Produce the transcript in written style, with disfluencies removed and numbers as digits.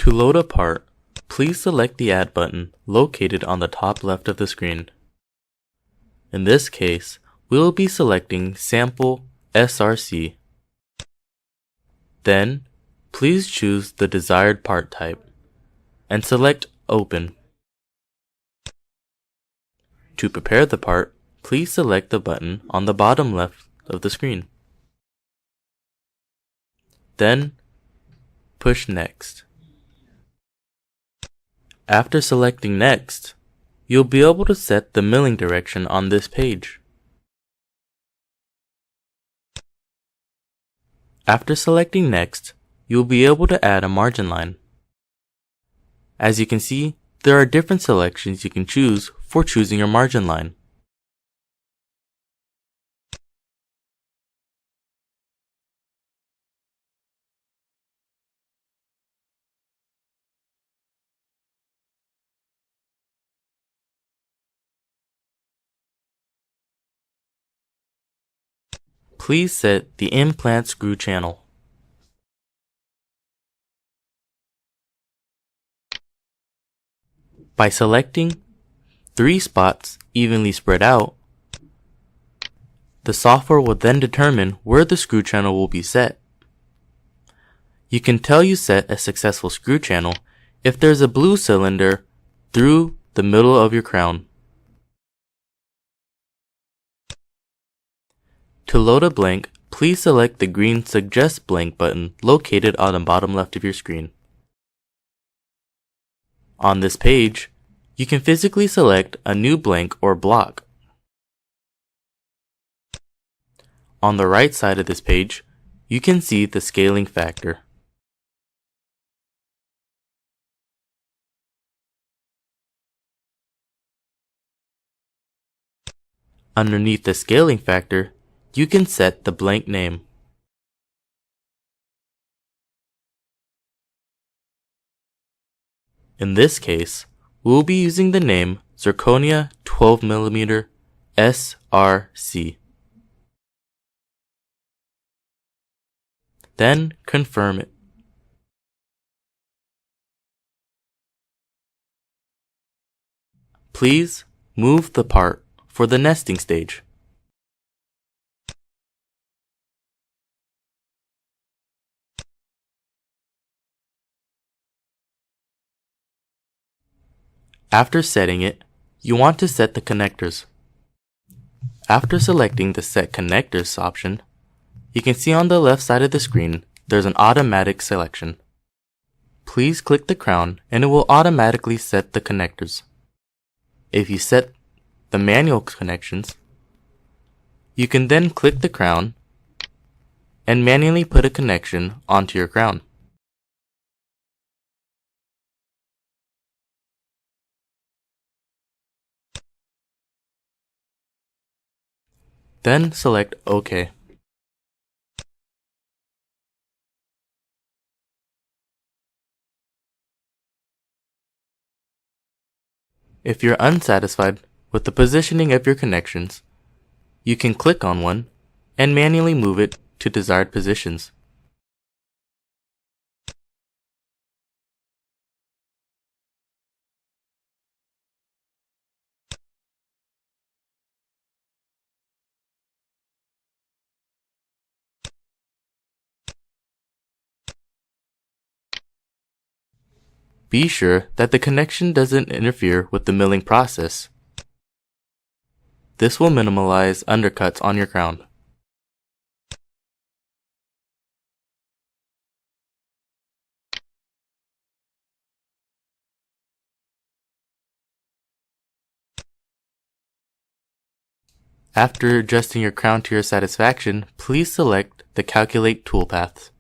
To load a part, please select the Add button located on the top left of the screen. In this case, we will be selecting Sample SRC. Then, please choose the desired part type and select Open. To prepare the part, please select the button on the bottom left of the screen. Then, push Next. After selecting Next, you'll be able to set the milling direction on this page. After selecting Next, you'll be able to add a margin line. As you can see, there are different selections you can choose for choosing your margin line. Please set the implant screw channel. By selecting 3 spots evenly spread out, the software will then determine where the screw channel will be set. You can tell you set a successful screw channel if there's a blue cylinder through the middle of your crown. To load a blank, please select the green Suggest Blank button located on the bottom left of your screen. On this page, you can physically select a new blank or block. On the right side of this page, you can see the scaling factor. Underneath the scaling factor, you can set the blank name. In this case, we'll be using the name Zirconia 12mm SRC. Then confirm it. Please move the part for the nesting stage. After setting it, you want to set the connectors. After selecting the Set Connectors option, you can see on the left side of the screen there's an automatic selection. Please click the crown and it will automatically set the connectors. If you set the manual connections, you can then click the crown and manually put a connection onto your crown. Then select OK. If you're unsatisfied with the positioning of your connections, you can click on one and manually move it to desired positions. Be sure that the connection doesn't interfere with the milling process. This will minimize undercuts on your crown. After adjusting your crown to your satisfaction, please select the Calculate toolpaths.